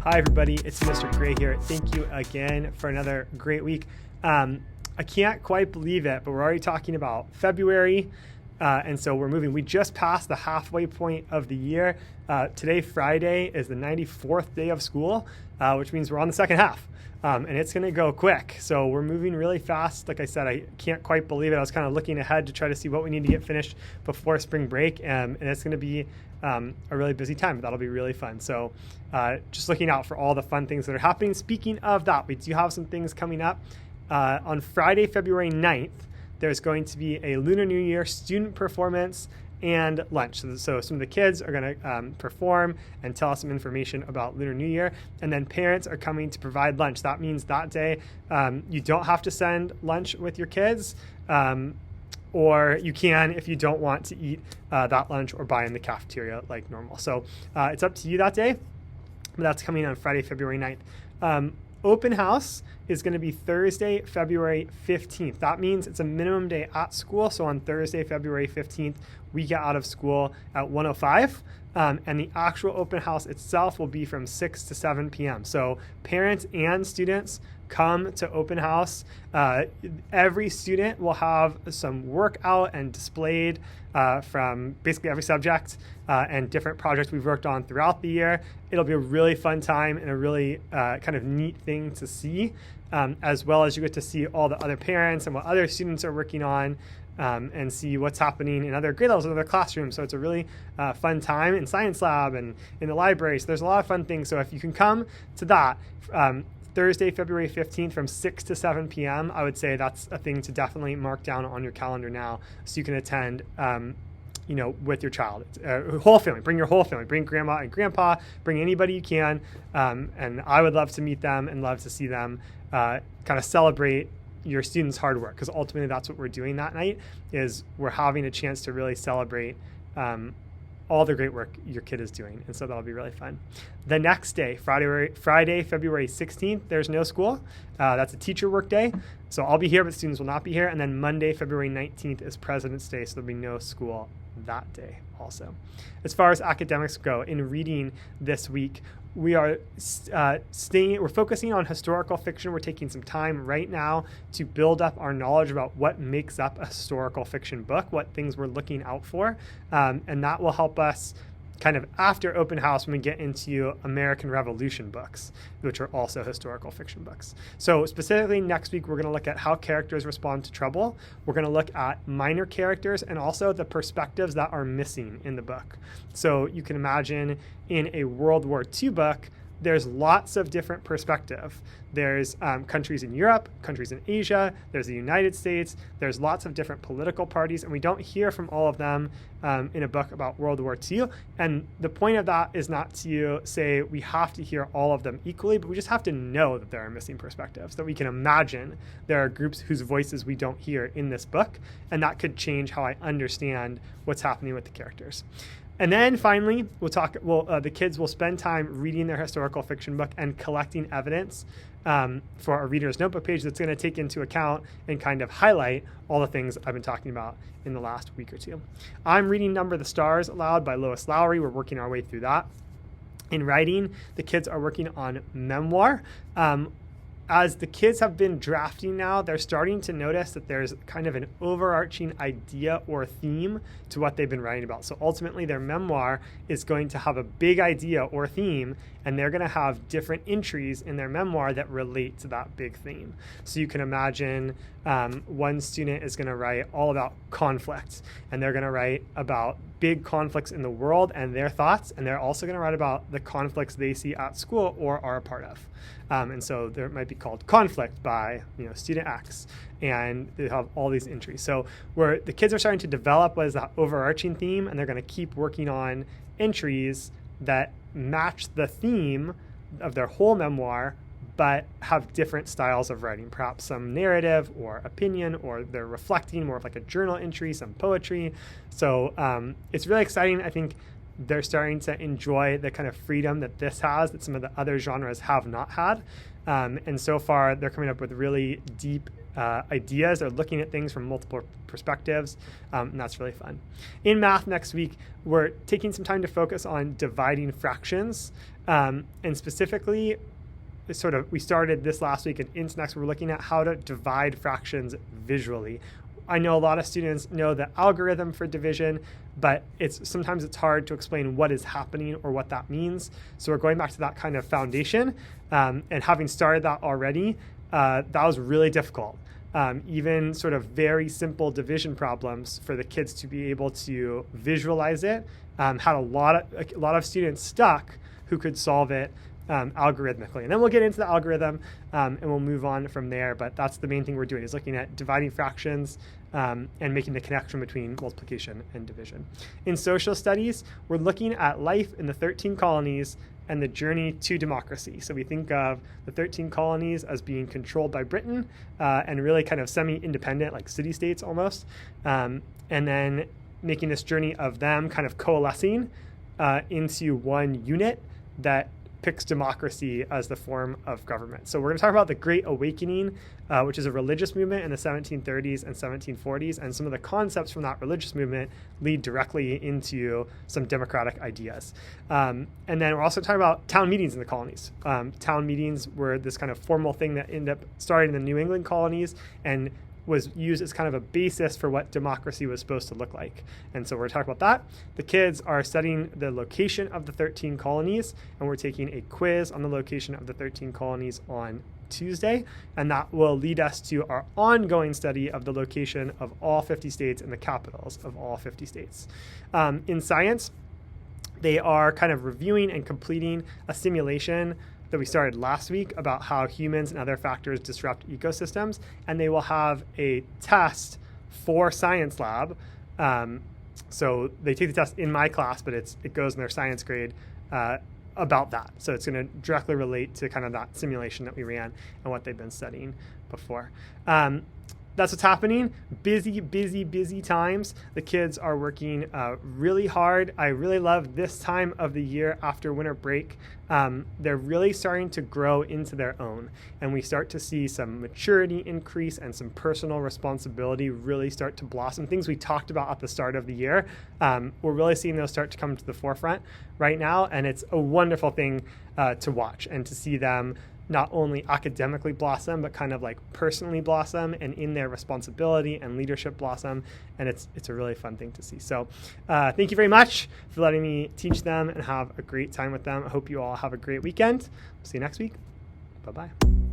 Hi, everybody. It's Mr. Gray here. Thank you again for another great week. I can't quite believe it, but we're already talking about February. And so we're moving. We just passed the halfway point of the year. Today, Friday, is the 94th day of school, which means we're on the second half. And it's going to go quick. So we're moving really fast. Like I said, I can't quite believe it. I was kind of looking ahead to try to see what we need to get finished before spring break. And it's going to be a really busy time. That'll be really fun. So just looking out for all the fun things that are happening. Speaking of that, we do have some things coming up. On Friday, February 9th, there's going to be a Lunar New Year student performance and lunch. So some of the kids are going to perform and tell us some information about Lunar New Year. And then parents are coming to provide lunch. That means that day you don't have to send lunch with your kids, or you can if you don't want to eat that lunch or buy in the cafeteria like normal. So it's up to you that day. But that's coming on Friday, February 9th. Open house is going to be Thursday, February 15th. That means it's a minimum day at school. So on Thursday, February 15th, we get out of school at 1:05. And the actual open house itself will be from 6 to 7 p.m. So parents and students come to open house. Every student will have some work out and displayed from basically every subject and different projects we've worked on throughout the year. It'll be a really fun time and a really kind of neat thing to see, as well as you get to see all the other parents and what other students are working on. And see what's happening in other grade levels in other classrooms. So it's a really fun time in science lab and in the library. So there's a lot of fun things. So if you can come to that Thursday, February 15th from 6 to 7 p.m., I would say that's a thing to definitely mark down on your calendar now so you can attend with your child. Whole family. Bring your whole family. Bring grandma and grandpa. Bring anybody you can. And I would love to meet them and love to see them kind of celebrate your students' hard work, because ultimately that's what we're doing that night, is we're having a chance to really celebrate all the great work your kid is doing. And so that'll be really fun. The next day, Friday, February 16th, there's no school. That's a teacher work day. So I'll be here, but students will not be here. And then Monday, February 19th is President's Day. So there'll be no school that day also. As far as academics go, in reading this week, we are we're focusing on historical fiction. We're taking some time right now to build up our knowledge about what makes up a historical fiction book, what things we're looking out for. And that will help us kind of after open house when we get into American Revolution books, which are also historical fiction books. So specifically next week, we're going to look at how characters respond to trouble. We're going to look at minor characters and also the perspectives that are missing in the book. So you can imagine in a World War II book, there's lots of different perspective. There's countries in Europe, countries in Asia, there's the United States, there's lots of different political parties, and we don't hear from all of them in a book about World War II. And the point of that is not to say we have to hear all of them equally, but we just have to know that there are missing perspectives, that we can imagine there are groups whose voices we don't hear in this book, and that could change how I understand what's happening with the characters. And then finally, the kids will spend time reading their historical fiction book and collecting evidence for a reader's notebook page that's going to take into account and kind of highlight all the things I've been talking about in the last week or two. I'm reading Number the Stars aloud by Lois Lowry. We're working our way through that. In writing, the kids are working on memoir. As the kids have been drafting now, they're starting to notice that there's kind of an overarching idea or theme to what they've been writing about. So ultimately, their memoir is going to have a big idea or theme, and they're going to have different entries in their memoir that relate to that big theme. So you can imagine one student is going to write all about conflict, and they're going to write about big conflicts in the world and their thoughts, and they're also going to write about the conflicts they see at school or are a part of. And so there might be called Conflict by student X, and they have all these entries. So where the kids are starting to develop what is that overarching theme, and they're going to keep working on entries that match the theme of their whole memoir, but have different styles of writing, perhaps some narrative or opinion, or they're reflecting more of like a journal entry, some poetry. So it's really exciting. I think they're starting to enjoy the kind of freedom that this has that some of the other genres have not had. And so far, they're coming up with really deep ideas. They're looking at things from multiple perspectives, and that's really fun. In math next week, we're taking some time to focus on dividing fractions, and specifically, we started this last week, and into next we're looking at how to divide fractions visually. I know a lot of students know the algorithm for division, but sometimes it's hard to explain what is happening or what that means. So we're going back to that kind of foundation, and having started that already, that was really difficult. Even sort of very simple division problems for the kids to be able to visualize it, had a lot of students stuck who could solve it algorithmically. And then we'll get into the algorithm and we'll move on from there. But that's the main thing we're doing, is looking at dividing fractions and making the connection between multiplication and division. In social studies, we're looking at life in the 13 colonies and the journey to democracy. So we think of the 13 colonies as being controlled by Britain and really kind of semi-independent, like city-states almost, and then making this journey of them kind of coalescing into one unit that picks democracy as the form of government. So we're going to talk about the Great Awakening, which is a religious movement in the 1730s and 1740s, and some of the concepts from that religious movement lead directly into some democratic ideas. And then we're also talking about town meetings in the colonies. Town meetings were this kind of formal thing that ended up starting in the New England colonies and was used as kind of a basis for what democracy was supposed to look like. And so we're talking about that. The kids are studying the location of the 13 colonies, and we're taking a quiz on the location of the 13 colonies on Tuesday, and that will lead us to our ongoing study of the location of all 50 states and the capitals of all 50 states. In science, they are kind of reviewing and completing a simulation that we started last week about how humans and other factors disrupt ecosystems, and they will have a test for science lab. So they take the test in my class, but it goes in their science grade about that. So it's going to directly relate to kind of that simulation that we ran and what they've been studying before. That's what's happening. Busy, busy, busy times. The kids are working really hard. I really love this time of the year after winter break. They're really starting to grow into their own. And we start to see some maturity increase and some personal responsibility really start to blossom. Things we talked about at the start of the year, we're really seeing those start to come to the forefront right now. And it's a wonderful thing to watch and to see them not only academically blossom, but kind of like personally blossom and in their responsibility and leadership blossom. And it's a really fun thing to see. So thank you very much for letting me teach them and have a great time with them. I hope you all have a great weekend. See you next week. Bye-bye.